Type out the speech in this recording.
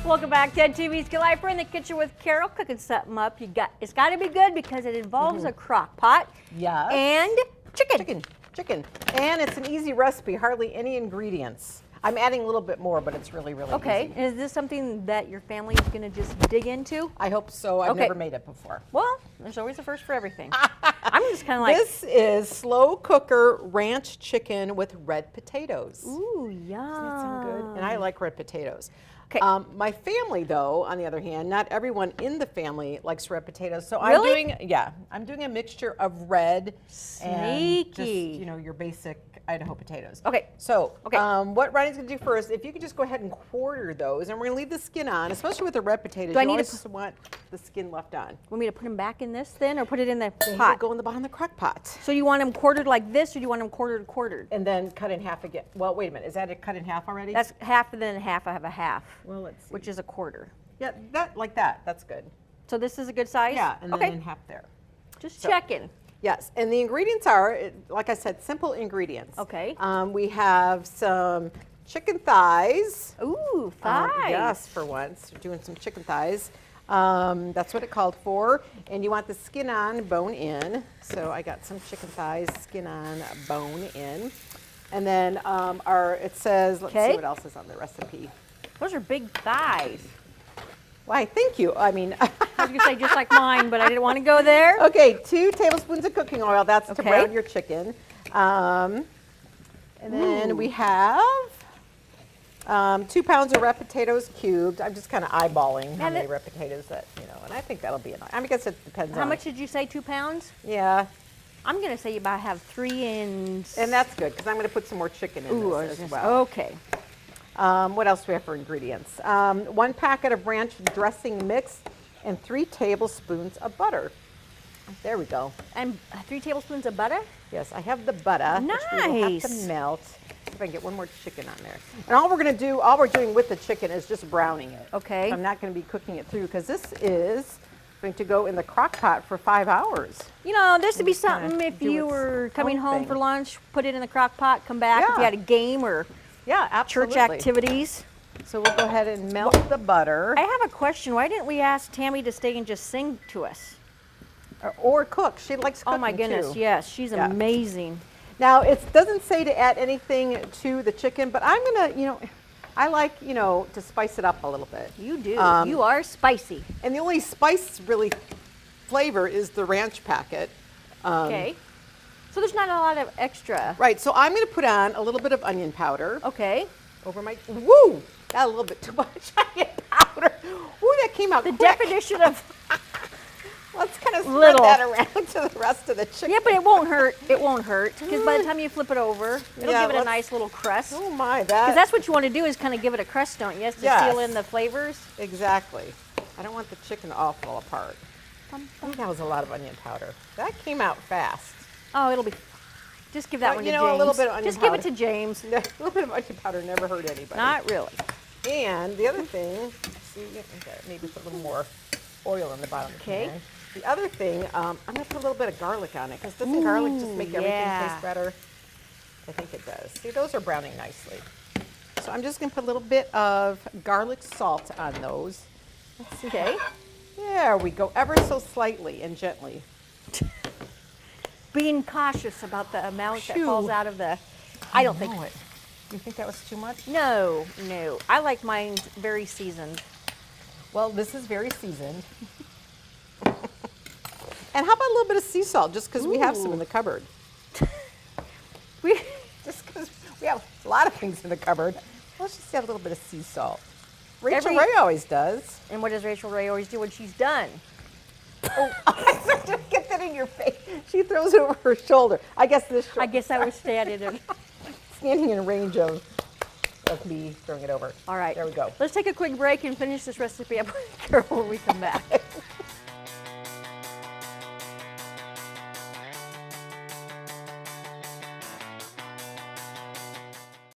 Welcome back to TV's Get Life. We're in the kitchen with Carol cooking something up. It's got to be good because it involves a crock pot. Yes. And chicken. Chicken. And it's an easy recipe, hardly any ingredients. I'm adding a little bit more, but it's really, really Okay. easy. Is this something that your family is going to just dig into? I hope so. I've never made it before. Well, there's always a first for everything. I'm just kind of like. This is slow cooker ranch chicken with red potatoes. Ooh, yum. Doesn't that sound good? And I like red potatoes. Okay. My family, though, on the other hand, not everyone in the family likes red potatoes. So Really? I'm doing a mixture of red and just, Sneaky. your basic Idaho potatoes. Okay. So Okay. what Ronnie's gonna do first, if you could just go ahead and quarter those, and we're gonna leave the skin on, especially with the red potatoes. Do I you need to always want the skin left on. Want me to put them back in this then, or put it in the They pot? go in the bottom of the crock pot. So you want them quartered like this, or do you want them quartered? And then cut in half again. Well, wait a minute. Is that a cut in half already? That's half, and then half. I have a half, well, let's see. which is a quarter. Yeah, that like that. That's good. So this is a good size? Yeah, and then okay. in half there. Just So- checking. Yes, and the ingredients are, like I said, simple ingredients. Okay. We have some chicken thighs. Ooh, thighs. Yes, for once, we're doing some chicken thighs. That's what it called for. And you want the skin on, bone in. So I got some chicken thighs, skin on, bone in. And then it says, let's see what else is on the recipe. Those are big thighs. Why, thank you. I mean, I was going to say just like mine, but I didn't want to go there. okay, 2 tablespoons of cooking oil. That's to Okay. brown your chicken. And then we have 2 pounds of red potatoes cubed. I'm just kind of eyeballing how And many red potatoes that, and I think that'll be enough. I guess it depends How on. much did you say, 2 pounds? Yeah, I'm going to say you about have 3 and... and that's good because I'm going to put some more chicken in Ooh, this as well. okay. What else do we have for ingredients? 1 packet of ranch dressing mix and 3 tablespoons of butter. There we go. And 3 tablespoons of butter? Yes, I have the butter, which we will have to Nice. melt. See if I can get one more chicken on there. And all we're doing with the chicken is just browning it. Okay. I'm not going to be cooking it through because this is going to go in the crock pot for 5 hours. You know, this would be Just kinda something if do you its were coming own home thing. for lunch, put it in the crock pot, come back if you Yeah. had a game or Yeah, absolutely. church activities. So we'll go ahead and melt the butter I have a question. Why didn't we ask Tammy to stay and just sing to us? or cook. She likes cooking Oh my goodness, too. yes, she's Yeah. amazing. Now, it doesn't say to add anything to the chicken, but I'm going to, I like, to spice it up a little bit. You do. Um, You are spicy. And the only spice really flavor is the ranch packet. Okay. So there's not a lot of extra. Right, so I'm going to put on a little bit of onion powder Okay. over my, woo, got a little bit too much onion powder. Woo, that came out The quick. definition of Let's kind of spread little. that around to the rest of the chicken. yeah, but it won't hurt. It won't hurt because by the time you flip it over, it'll Yeah, give it a let's- nice little crust. Oh my, Because that's what you want to do is kind of give it a crust, don't you? Yes, to Yes. seal in the flavors. Exactly. I don't want the chicken to all fall apart. I think that was a lot of onion powder. That came out fast. Oh, it'll be. Just give that But, one you to know, a James. little bit of onion Just give it powder. to James. A little bit of onion powder never hurt anybody. Not really. And the other thing, see, maybe put a little more oil in the bottom. Okay. There. The other thing, I'm going to put a little bit of garlic on it because doesn't garlic just make everything yeah. taste better? I think it does. See, those are browning nicely. So I'm just going to put a little bit of garlic salt on those. Let's see. Okay. There we go, ever so slightly and gently. Being cautious about the amount that Phew. falls out of the. I don't think. know it. You think that was too much? No. I like mine very seasoned. Well, this is very seasoned. And how about a little bit of sea salt, just because we have some Ooh. in the cupboard? We. Just because we have a lot of things in the cupboard. Let's just have a little bit of sea salt. Rachel Every- Ray always does. And what does Rachel Ray always do when she's done? Oh, get that in your face. She throws it over her shoulder. I guess this I guess I was standing in. standing in range of me throwing it over. All right. There we go. Let's take a quick break and finish this recipe up with Carol when we come back.